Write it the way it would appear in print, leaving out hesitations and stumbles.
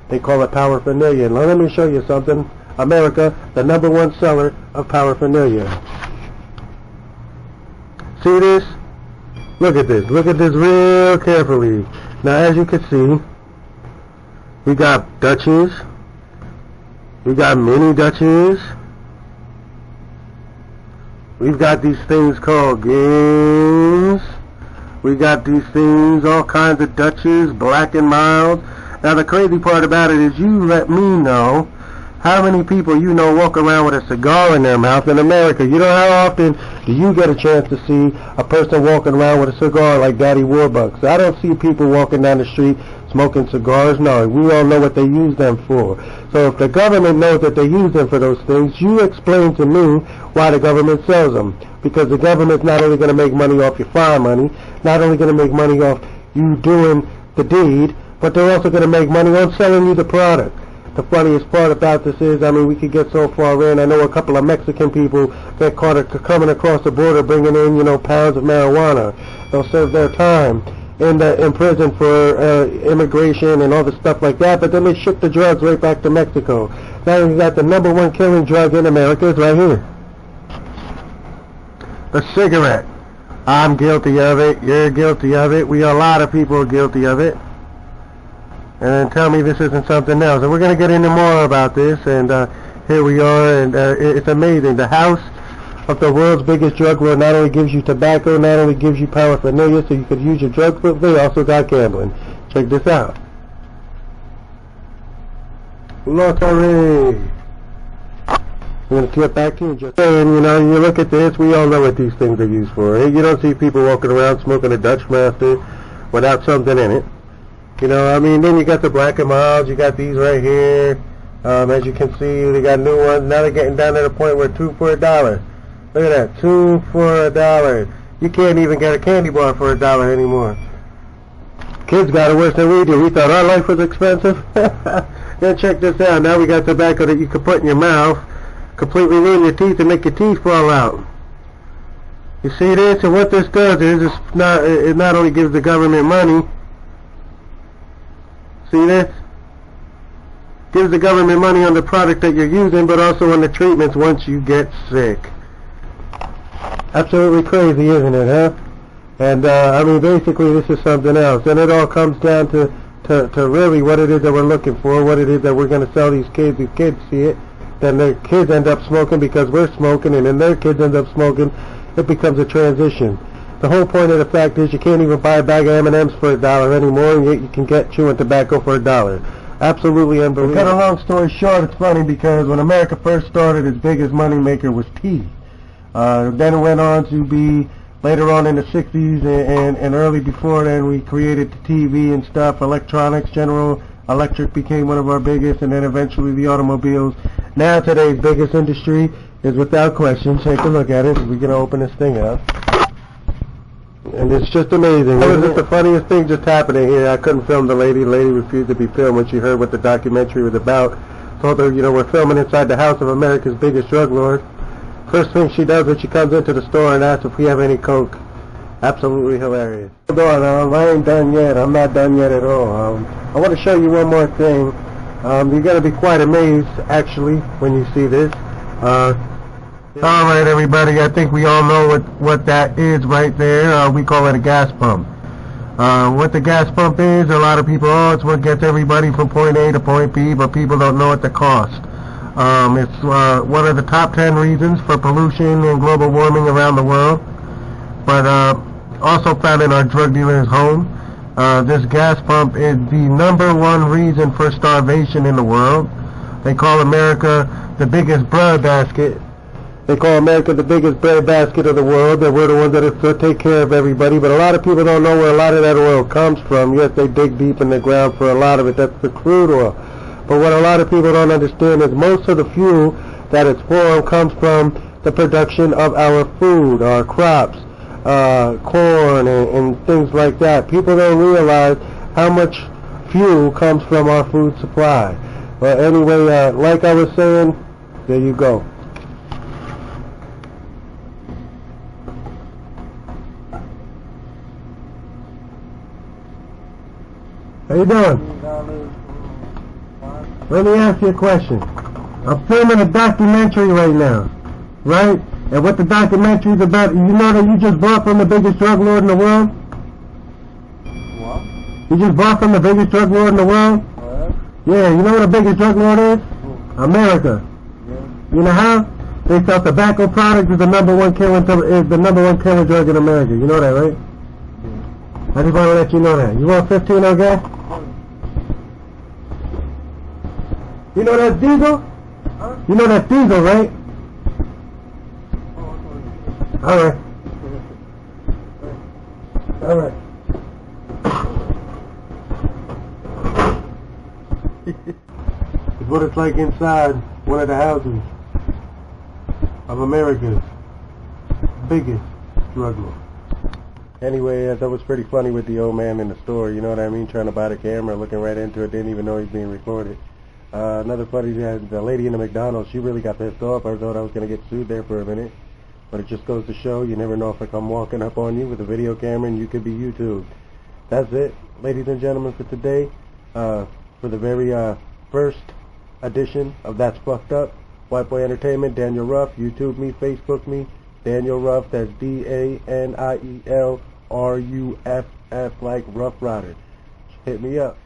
They call it paraphernalia. Now let me show you something. America, the #1 seller of paraphernalia. See this? Look at this. Look at this real carefully. Now as you can see, we got Dutchies. We got mini Dutchies. We've got these things called games. We got these things, all kinds of Dutchies, Black and Mild. Now the crazy part about it is you let me know how many people you know walk around with a cigar in their mouth in America. You know, how often do you get a chance to see a person walking around with a cigar like Daddy Warbucks? I don't see people walking down the street smoking cigars. No, we all know what they use them for. So if the government knows that they use them for those things, you explain to me why the government sells them. Because the government's not only going to make money off your fire money, not only going to make money off you doing the deed, but they're also going to make money on selling you the product. The funniest part about this is, I mean, we could get so far in. I know a couple of Mexican people get caught coming across the border bringing in, you know, pounds of marijuana. They'll serve their time in prison for immigration and all the stuff like that, but then they ship the drugs right back to Mexico. Now you got the #1 killing drug in America is right here. The cigarette. I'm guilty of it. You're guilty of it. A lot of people are guilty of it. And then tell me this isn't something else. And we're going to get into more about this, and here we are, and it's amazing. The house of the world's biggest drug lord not only gives you tobacco, not only gives you paraphernalia so you could use your drugs, but they also got gambling. Check this out. Lottery. I'm going to flip back to you in just a second. You know, you look at this, we all know what these things are used for. You don't see people walking around smoking a Dutch Master without something in it. You know, I mean, then you got the Black and Milds, you got these right here. As you can see, they got new ones. Now they're getting down to the point where 2 for $1. Look at that, 2 for $1. You can't even get a candy bar for $1 anymore. Kids got it worse than we do. We thought our life was expensive. Then check this out. Now we got tobacco that you can put in your mouth, completely ruin your teeth and make your teeth fall out. You see this? And what this does is it not only gives the government money. See this? Gives the government money on the product that you're using, but also on the treatments once you get sick. Absolutely crazy, isn't it, huh? And, I mean, basically this is something else. And it all comes down to really what it is that we're looking for, what it is that we're going to sell these kids. These kids see it, then their kids end up smoking because we're smoking, and then their kids end up smoking. It becomes a transition. The whole point of the fact is you can't even buy a bag of M&Ms for $1 anymore, and yet you can get chewing tobacco for $1. Absolutely unbelievable. To cut a long story short, it's funny because when America first started, its biggest money maker was tea. Then it went on to be, later on in the 60s and early before then, we created the TV and stuff, electronics, General Electric became one of our biggest, and then eventually the automobiles. Now today's biggest industry is, without question, take a look at it. We're going to open this thing up. And it's just amazing. That was just the funniest thing just happening here. I couldn't film the lady. The lady refused to be filmed when she heard what the documentary was about. Told her, you know, we're filming inside the house of America's biggest drug lord. First thing she does when she comes into the store and asks if we have any coke. Absolutely hilarious. Hold on, I ain't done yet. I'm not done yet at all. I want to show you one more thing. You're going to be quite amazed, actually, when you see this. Alright everybody, I think we all know what that is right there. We call it a gas pump. What the gas pump is, a lot of people, it's what gets everybody from point A to point B, but people don't know at the cost. It's one of the top 10 reasons for pollution and global warming around the world, but also found in our drug dealer's home. This gas pump is the #1 reason for starvation in the world. They call America the biggest bread basket. They call America the biggest bread basket of the world, and we're the ones that take care of everybody, but a lot of people don't know where a lot of that oil comes from. Yes, they dig deep in the ground for a lot of it. That's the crude oil. But what a lot of people don't understand is most of the fuel that it's for comes from the production of our food, our crops, corn, and things like that. People don't realize how much fuel comes from our food supply. But anyway, like I was saying, there you go. How you doing? let me ask you a question. I'm filming a documentary right now, right? And what the documentary is about, you know that you just bought from the biggest drug lord in the world? What? You just bought from the biggest drug lord in the world? What? Yeah, you know what the biggest drug lord is? America. Yeah. You know how? They sell tobacco products is the number one killing drug in America. You know that, right? Yeah. I just want to let you know that. You want 15 on gas? You know that's diesel? Huh? You know that's diesel, right? Alright. Alright. It's what it's like inside one of the houses of America's biggest drug lord. Anyway, that was pretty funny with the old man in the store, you know what I mean? Trying to buy the camera, looking right into it, didn't even know he's being recorded. Another funny, the lady in the McDonald's, she really got pissed off. I thought I was going to get sued there for a minute. But it just goes to show, you never know if I come walking up on you with a video camera and you could be YouTubed. That's it, ladies and gentlemen, for today. For the very first edition of That's Fucked Up. White Boy Entertainment, Daniel Ruff. YouTube me, Facebook me, Daniel Ruff. That's DanielRuff, like Rough Rider. Hit me up.